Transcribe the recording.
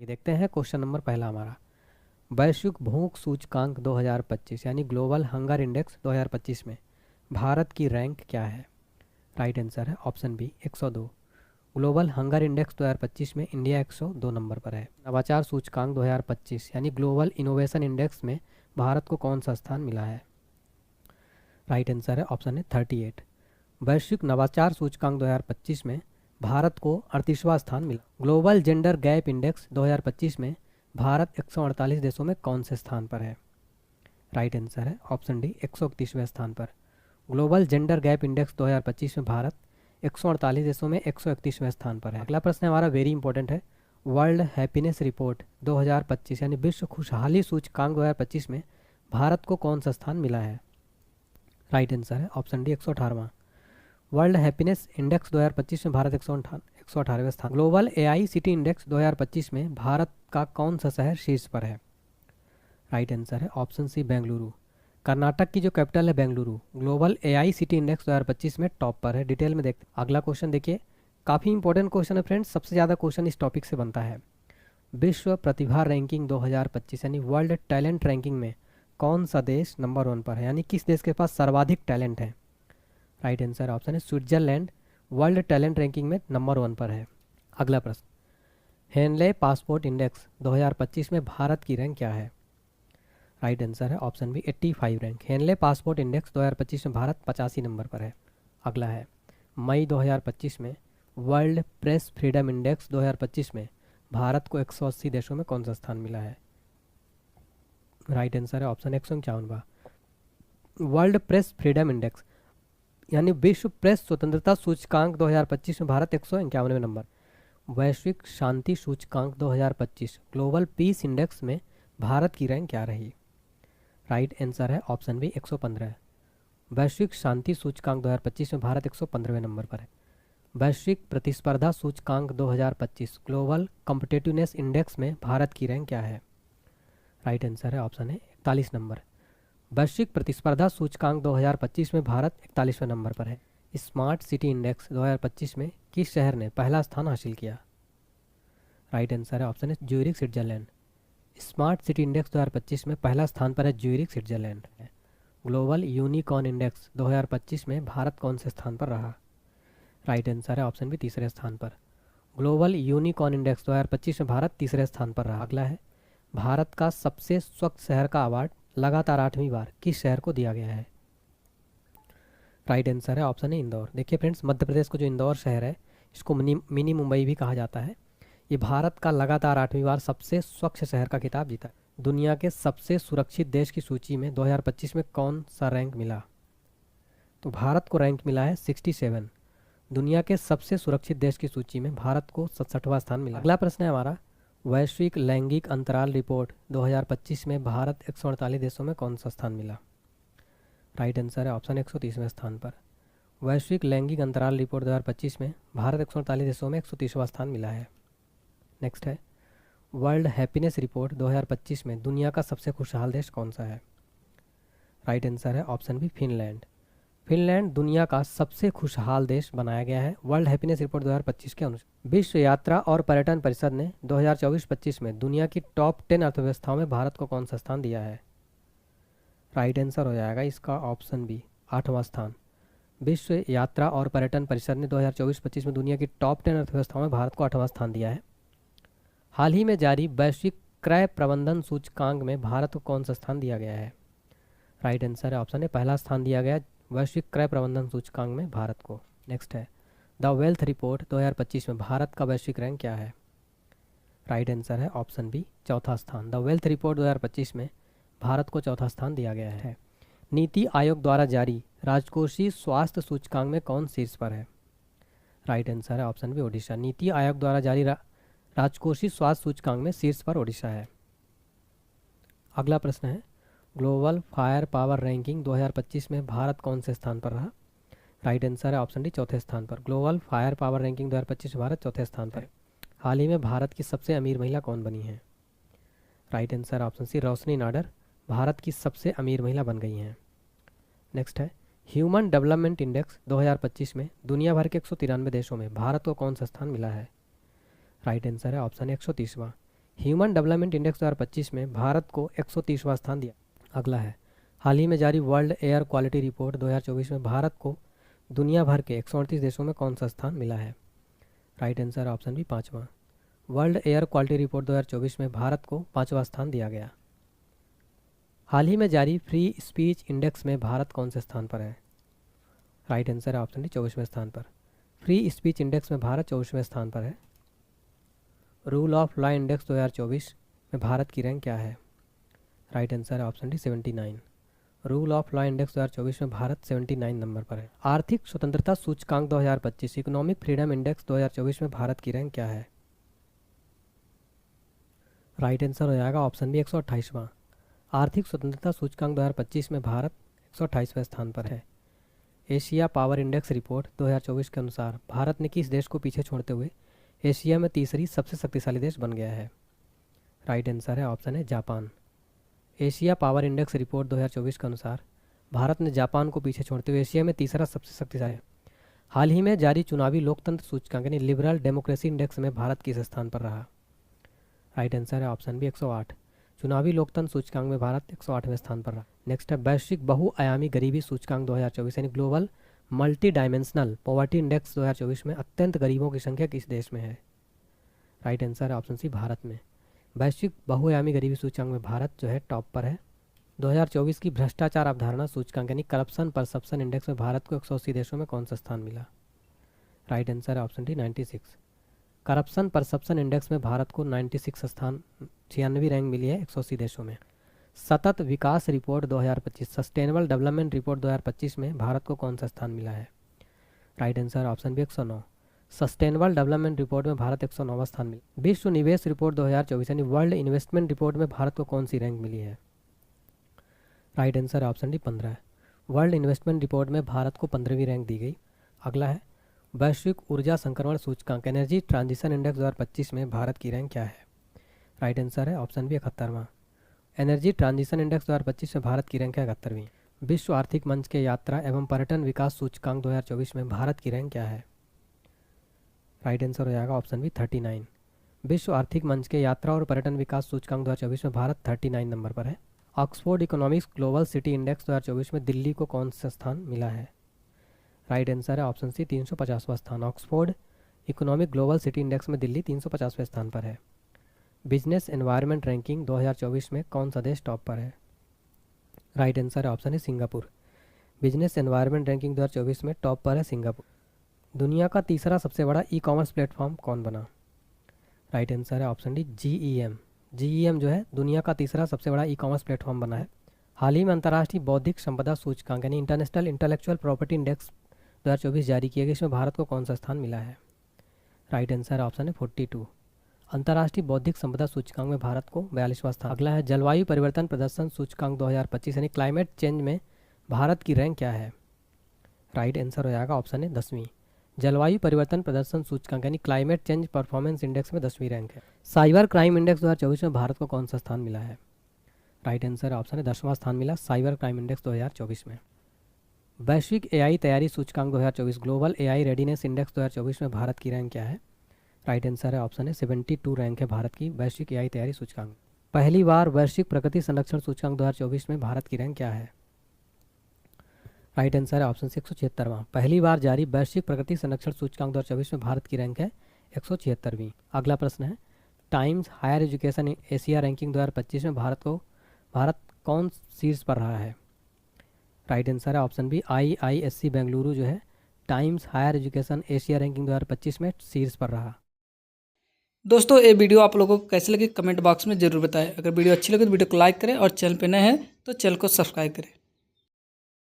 ये देखते हैं क्वेश्चन नंबर पहला हमारा। वैश्विक भूख सूचकांक 2025 यानी ग्लोबल हंगर इंडेक्स 2025 में भारत की रैंक क्या है? राइट आंसर है option B 102। Global hunger index 2025 में इंडिया 102 नंबर पर है। नवाचार सूचकांक 2025 यानी ग्लोबल इनोवेशन इंडेक्स में भारत को कौन सा स्थान मिला है? राइट आंसर है ऑप्शन है 38। वैश्विक नवाचार सूचकांक 2025 में भारत को 38वां स्थान मिला। ग्लोबल जेंडर गैप इंडेक्स 2025 में भारत 148 देशों में कौन से स्थान पर है? राइट आंसर है ऑप्शन डी 131वें स्थान पर। ग्लोबल जेंडर गैप इंडेक्स 2025 में भारत 148 देशों में 131वें स्थान पर है। अगला प्रश्न हमारा वेरी इंपॉर्टेंट है। वर्ल्ड हैप्पीनेस रिपोर्ट 2025 यानी विश्व खुशहाली सूचकांक 2025 में भारत को कौन सा स्थान मिला है? राइट आंसर है ऑप्शन डी 118वां। वर्ल्ड हैप्पीनेस इंडेक्स 2025 में भारत 118वें स्थान। ग्लोबल एआई सिटी इंडेक्स 2025 में भारत का कौन सा शहर शीर्ष पर है? राइट आंसर है ऑप्शन सी बेंगलुरु। कर्नाटक की जो कैपिटल है Bengaluru global AI city index 2025 में टॉप पर है। डिटेल में देखते हैं। अगला क्वेश्चन देखिए, काफ़ी इंपॉर्टेंट क्वेश्चन है फ्रेंड्स, सबसे ज़्यादा क्वेश्चन इस टॉपिक से बनता है। विश्व प्रतिभा रैंकिंग 2025 यानी वर्ल्ड टैलेंट रैंकिंग में कौन सा देश नंबर 1 पर है, यानी किस देश के पास सर्वाधिक टैलेंट है? राइट आंसर ऑप्शन है स्विट्जरलैंड वर्ल्ड टैलेंट रैंकिंग में नंबर 1 पर है। अगला प्रश्न, हेनले पासपोर्ट इंडेक्स 2025 में भारत की रैंक क्या है? राइट आंसर है option B 85 rank. Henley passport index 2025 में भारत 85 नंबर पर है। अगला है मई 2025 में वर्ल्ड प्रेस फ्रीडम इंडेक्स 2025 में भारत को 180 देशों में कौन सा स्थान मिला है? राइट आंसर है option 151। World press freedom index यानी विश्व प्रेस स्वतंत्रता सूचकांक 2025 में भारत 151वें नंबर। वैश्विक शांति सूचकांक 2025 ग्लोबल पीस इंडेक्स में भारत की रैंक क्या रही? राइट आंसर है ऑप्शन बी 115। वैश्विक शांति सूचकांक 2025 में भारत 115वें नंबर पर है। वैश्विक प्रतिस्पर्धा सूचकांक 2025 ग्लोबल कॉम्पिटिटिवनेस इंडेक्स में भारत की रैंक क्या है? राइट आंसर है ऑप्शन है 41 नंबर। वैश्विक प्रतिस्पर्धा सूचकांक 2025 में भारत 41वें नंबर पर है। स्मार्ट सिटी इंडेक्स 2025 में किस शहर ने पहला स्थान हासिल किया? राइट आंसर है ऑप्शन है Zurich Switzerland. Smart city index 2025 में पहला स्थान पर है Zurich Switzerland. Global unicorn index 2025 में भारत कौन से स्थान पर रहा? राइट आंसर है ऑप्शन बी तीसरे स्थान पर। ग्लोबल यूनिकॉर्न इंडेक्स 2025 में भारत तीसरे स्थान पर रहा। अगला है भारत का सबसे स्वच्छ शहर का अवार्ड लगातार 8वीं बार किस शहर को दिया गया है? राइट आंसर है ऑप्शन है इंदौर। देखिए फ्रेंड्स, मध्य प्रदेश को जो इंदौर शहर है इसको मिनी मुंबई भी कहा जाता है। ये भारत का लगातार 8वीं बार सबसे स्वच्छ शहर का खिताब जीता। दुनिया के सबसे सुरक्षित देश की सूची में 2025 में कौन सा रैंक मिला? तो भारत को रैंक मिला है 67। दुनिया के सबसे सुरक्षित देश की सूची में भारत को 67वां स्थान मिला। अगला प्रश्न है हमारा, वैश्विक लैंगिक अंतराल रिपोर्ट 2025 में भारत 148 देशों में कौन सा स्थान मिला? राइट आंसर है ऑप्शन 130वें स्थान पर। वैश्विक लैंगिक अंतराल रिपोर्ट 2025 में भारत 148 देशों में 130वां स्थान मिला है। नेक्स्ट है वर्ल्ड हैप्पीनेस रिपोर्ट 2025 में दुनिया का सबसे खुशहाल देश कौन सा है? राइट आंसर है ऑप्शन बी फिनलैंड। फिनलैंड दुनिया का सबसे खुशहाल देश बनाया गया है वर्ल्ड हैप्पीनेस रिपोर्ट 2025 के अनुसार। विश्व यात्रा और पर्यटन परिषद ने 2024-25 में दुनिया की टॉप 10 अर्थव्यवस्थाओं में भारत को कौन सा स्थान दिया है? राइट आंसर हो जाएगा इसका ऑप्शन बी 8वां स्थान। विश्व यात्रा और पर्यटन परिषद ने 2024-25 में दुनिया की टॉप 10 अर्थव्यवस्थाओं में भारत को 8वां स्थान दिया है। हाल ही में जारी वैश्विक क्रय प्रबंधन सूचकांक में भारत को कौन सा स्थान दिया गया है? राइट आंसर है ऑप्शन है पहला स्थान दिया गया वैश्विक क्रय प्रबंधन सूचकांक में भारत को। नेक्स्ट है द वेल्थ रिपोर्ट 2025 में भारत का वैश्विक रैंक क्या है? राइट आंसर है ऑप्शन बी चौथा स्थान। द वेल्थ रिपोर्ट 2025 में भारत को चौथा स्थान दिया गया है। नीति आयोग द्वारा जारी राजकोषीय स्वास्थ्य सूचकांक में कौन शीर्ष पर है? राइट आंसर है ऑप्शन बी ओडिशा। नीति आयोग द्वारा जारी राजकोषीय स्वास्थ्य सूचकांक में शीर्ष पर ओडिशा है। अगला प्रश्न है ग्लोबल फायर पावर रैंकिंग 2025 में भारत कौन से स्थान पर रहा? राइट आंसर है ऑप्शन डी चौथे स्थान पर। ग्लोबल फायर पावर रैंकिंग 2025 में भारत चौथे स्थान पर। हाल ही में भारत की सबसे अमीर महिला कौन बनी है? राइट आंसर ऑप्शन सी रोशनी नाडर भारत की सबसे अमीर महिला बन गई हैं। नेक्स्ट है ह्यूमन डेवलपमेंट इंडेक्स 2025 में दुनिया भर के 193 देशों में भारत को कौन सा स्थान मिला है? राइट आंसर है ऑप्शन 130वां। ह्यूमन डेवलपमेंट इंडेक्स 2025 में भारत को 130वां स्थान दिया। अगला है, हाल ही में जारी वर्ल्ड एयर क्वालिटी रिपोर्ट 2024 में भारत को दुनिया भर के 138 देशों में कौन सा स्थान मिला है? राइट आंसर ऑप्शन बी 5वां। वर्ल्ड एयर क्वालिटी रिपोर्ट 2024 में भारत को 5वां स्थान दिया गया। हाल ही में जारी फ्री स्पीच इंडेक्स में भारत कौन से स्थान पर है? राइट आंसर ऑप्शन डी 24वें स्थान पर। फ्री स्पीच इंडेक्स में भारत 24वें स्थान पर है। रूल ऑफ लॉ इंडेक्स 2024 में भारत की रैंक क्या है? Right answer option D 79। Rule of law index 2024 में भारत 79 नंबर पर है। आर्थिक स्वतंत्रता सूचकांक 2025 इकोनॉमिक फ्रीडम इंडेक्स 2024 में भारत की रैंक क्या है? राइट आंसर हो जाएगा ऑप्शन बी 128वां। आर्थिक स्वतंत्रता सूचकांक 2025 में भारत 128वें स्थान पर है। एशिया पावर इंडेक्स रिपोर्ट 2024 के अनुसार भारत ने किस देश को पीछे छोड़ते हुए एशिया में तीसरी सबसे शक्तिशाली देश बन गया है? राइट आंसर है ऑप्शन है Japan. Asia power index report 2024 के अनुसार भारत ने जापान को पीछे छोड़ते हुए एशिया में तीसरा सबसे शक्तिशाली। हाल ही में जारी चुनावी लोकतंत्र सूचकांक यानी लिबरल डेमोक्रेसी इंडेक्स में भारत किस स्थान पर रहा? राइट आंसर है ऑप्शन बी 108। चुनावी लोकतंत्र सूचकांक में भारत 108वें स्थान पर रहा। नेक्स्ट है वैश्विक बहुआयामी गरीबी सूचकांक 2024 यानी global multi dimensional poverty index 2024 में अत्यंत गरीबों की संख्या किस देश में है? राइट आंसर है ऑप्शन सी भारत में। वैश्विक बहुआयामी गरीबी सूचकांक में भारत जो है टॉप पर है। 2024 की भ्रष्टाचार अवधारणा सूचकांक यानी करप्शन परसेप्शन इंडेक्स में भारत को 180 देशों में कौन सा स्थान मिला? राइट आंसर है option D 96। Corruption perception index में भारत को 96 स्थान 96वीं रैंक मिली है 180 देशों में। सतत विकास रिपोर्ट 2025 सस्टेनेबल डेवलपमेंट रिपोर्ट 2025 में भारत को कौन सा स्थान मिला है? Right answer option B 109। Sustainable development report में भारत 109वां स्थान मिला। विश्व निवेश रिपोर्ट 2024 यानी वर्ल्ड इन्वेस्टमेंट रिपोर्ट में भारत को कौन सी रैंक मिली है? Right answer option D 15। World investment report में भारत को 15वीं रैंक दी गई। अगला है, वैश्विक ऊर्जा संक्रमण सूचकांक एनर्जी ट्रांजिशन इंडेक्स 2025 में भारत की रैंक क्या है? राइट आंसर है ऑप्शन बी 71वां। एनर्जी ट्रांजिशन इंडेक्स 2025 में भारत की रैंक है 71वीं। विश्व आर्थिक मंच के यात्रा एवं पर्यटन विकास सूचकांक 2024 में भारत की रैंक क्या है? राइट आंसर हो जाएगा ऑप्शन बी 39। विश्व आर्थिक मंच के यात्रा और पर्यटन विकास सूचकांक 2024 में भारत 39 नंबर पर है। Oxford economics global city index 2024 में दिल्ली को कौन सा स्थान मिला है? राइट आंसर है ऑप्शन सी 350वां स्थान। Oxford economic global city index में दिल्ली 350वें स्थान पर है। बिजनेस एनवायरनमेंट रैंकिंग 2024 में कौन सा देश टॉप पर है? राइट आंसर है ऑप्शन है सिंगापुर। बिजनेस एनवायरनमेंट रैंकिंग 2024 में टॉप पर है सिंगापुर। दुनिया का तीसरा सबसे बड़ा ई कॉमर्स प्लेटफॉर्म कौन बना? राइट आंसर है ऑप्शन डी GEM। GEM जो है दुनिया का तीसरा सबसे बड़ा ई कॉमर्स प्लेटफॉर्म बना है। हाल ही में अंतर्राष्ट्रीय बौद्धिक संपदा सूचकांक यानी इंटरनेशनल इंटेलेक्चुअल प्रॉपर्टी इंडेक्स 2024 जारी किया गया। इसमें भारत को कौन सा स्थान मिला है? राइट आंसर ऑप्शन है 42। अंतर्राष्ट्रीय बौद्धिक संपदा सूचकांक में भारत को 42वां स्थान। अगला है, जलवायु परिवर्तन प्रदर्शन सूचकांक 2025 यानी क्लाइमेट चेंज में भारत की रैंक क्या है? राइट आंसर हो जाएगा ऑप्शन है 10वीं। जलवायु परिवर्तन प्रदर्शन सूचकांक यानी क्लाइमेट चेंज परफॉर्मेंस इंडेक्स में 10वीं रैंक है। साइबर क्राइम इंडेक्स 2024 में भारत को कौन सा स्थान मिला है? राइट आंसर ऑप्शन है 10वां स्थान मिला साइबर क्राइम इंडेक्स 2024 में। वैश्विक AI तैयारी सूचकांक 2024 ग्लोबल AI रेडीनेस इंडेक्स 2024 में भारत की रैंक क्या है? राइट आंसर है ऑप्शन है 72 रैंक है भारत की वैश्विक AI तैयारी सूचकांक। पहली बार वैश्विक प्रगति संरक्षण सूचकांक 2024 में भारत की रैंक क्या है? राइट आंसर है ऑप्शन से 176वां। पहली बार जारी वैश्विक प्रगति संरक्षण सूचकांक 2024 में भारत की रैंक है 176वीं। अगला प्रश्न है, Times Higher Education Asia ranking 2025 में भारत कौन शीर्ष पर रहा है? राइट आंसर है ऑप्शन बी IISc बेंगलुरु जो है Times Higher Education Asia ranking 2025 में शीर्ष पर रहा। दोस्तों ये वीडियो आप लोगों को कैसे लगी कमेंट बॉक्स में ज़रूर बताएं। अगर वीडियो अच्छी लगे तो वीडियो को लाइक करें और चैनल पे नए हैं तो चैनल को सब्सक्राइब करें।